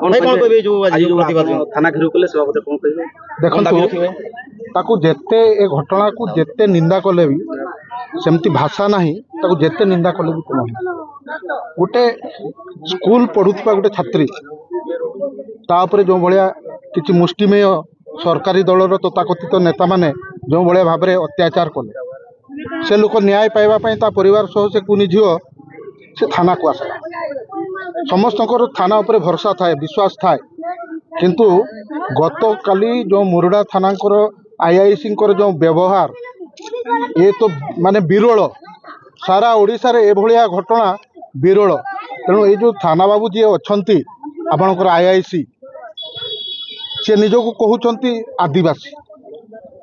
थाना घेराव कले से बाबद कौन कहिबे देखो ताकू जेते ए घटना को जेते निंदा कले भी सेमती भाषा नहीं ताकू जेते निंदा कले भी कम गोटे स्कूल पढ़ुवा गोटे छात्री तापर जो भाया किसी मुष्टिमेय सरकारी दलर तथाकथित नेता माने जो भाया भाव में अत्याचार कले से लोक न्याय पाइबापी परिवार सह से कुनी झील से थाना को आसला समस्त थाना उपर भरोसा थाए विश्वास थाए किंतु गत काली जो मुरुडा थाना आईआईसी जो व्यवहार ये तो माने विरल सारा ओडिशा रे एभलिया घटना विरल तेणु ये जो थाना बाबू जी अच्छा आपणकर आईआईसी सी निजक कहते आदिवासी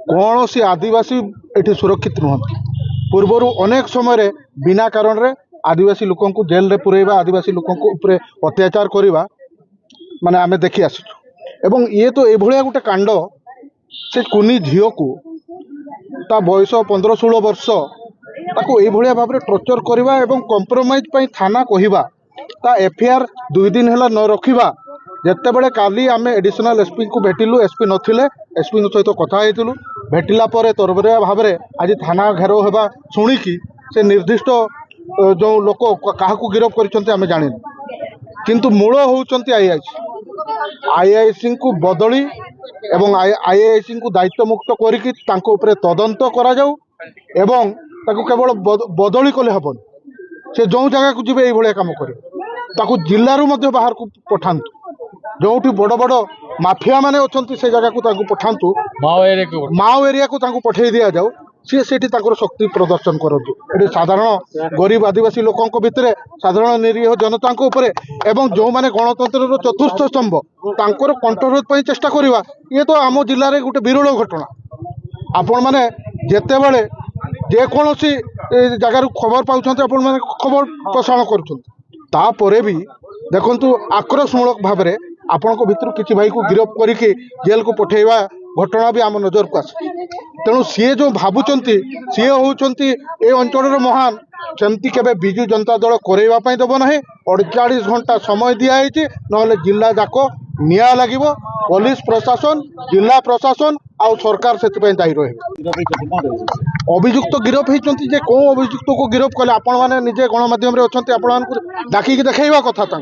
कौन सी आदिवासी ये सुरक्षित नुहति पूर्वर अनेक समय बिना कारण रे आदिवासी लोक जेल रे पुरेबा आदिवासी लोक अत्याचार करवा माने आमे देखी आसुचु एवं ये तो एभलिया गोटे कांड से कुनी झील को ता बयस 15-16 वर्ष ताको एभलिया भाव में टर्चर करवा एवं कंप्रोमाइज पई थाना कहवा ता एफआईआर 2 दिन हैला न रखिबा जेते बेले काली आमे एडिशनल एसपी को भेटिलु एसपी नथिले एसपी सहित कथा हेतिलु भेटिला परे तरबरिया भाव में आज थाना घेराव हेबा सुनिकी से निर्दिष्ट जो लोक क्या गिरफ कर जानिनु किंतु मूल होउचंती आईआईसी को बदली एवं आईआईसी को दायित्व मुक्त करिकी तांको उपरे तदंत करा जाऊ एवं ताको केवल बदली कले हबन से जो जगह को जीवे ये काम करे ताको जिल्लारू मध्य बाहर को पठांतु जोठी बड़ बड़ माफिया माने अछंती से जगह को ताको पठांतु माओ एरिया को ताको पठे दिया जाऊ सी से शक्ति प्रदर्शन करतु ये साधारण गरीब आदिवासी लोकों भितर साधारण निरीह जनता एवं जो माने गणतंत्र चतुर्थ स्तंभ तांकर कंठरोध पर चेष्टा करवा ये तो आम जिले में गोटे विरल घटना आपण मैंने जिते बड़े जेकोसी जगार खबर पाँच आपण मैंने खबर प्रसारण कर भी देखु आक्रोशमूलक भाव में आपण भितर किसी भाई को गिरफ करके जेल को पठेवा घटना भी आम नजर को आस तेणु सी जो भावुंट सी होती ए अंचल महान सेमती केबे बिजु जनता दल करवाई देव ना 48 घंटा समय दिखाई ना जिला जाक निया लगे पुलिस प्रशासन जिला प्रशासन आउ सरकार से दायी रहे अभियुक्त गिरफ होती जे कौ अभियुक्त को गिरफ कले आपण मैंने निजे गणमाध्यम अच्छा आपण डाकिकी देखा कथा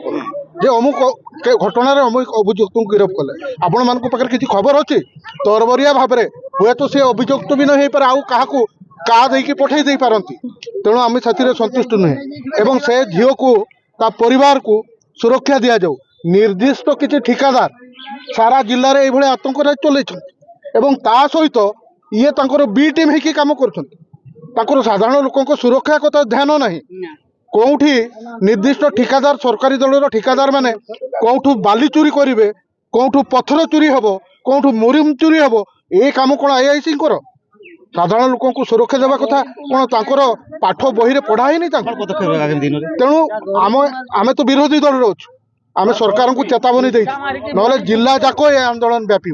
जे अमुक घटना अमुक अभियुक्त को गिरफ कले आपण मान पाखे किसी खबर अच्छी तरबरिया भाव में हे तो सी अभियुक्त भी नहीं पारे आउ क्या देकी पठे दे पारती तेणु आम से संतुष्ट नुहे एवं से झील को ता परिवार को सुरक्षा दि जाऊ निर्दिष्ट किसी ठिकादार सारा जिले में ये आतंक राज चल सहित ये बी टीम होगी कम कर साधारण लोक सुरक्षा कथा ध्यान ना कौटी निर्दिष्ट ठिकादार सरकारी दलर ठिकादार माने कौटू बाली चोरी करेंगे कौटू पत्थर चोरी हम कौटू मुरिम चोरी हम ये कम कौन आईआईसी साधारण लोक को सुरक्षा देवा कथा कौन तांकर पाठ बही रे पढ़ा ही तेणु आम तो विरोधी दल अच्छु आम सरकार को चेतावनी दे ना जिला जाक ये आंदोलन व्यापी।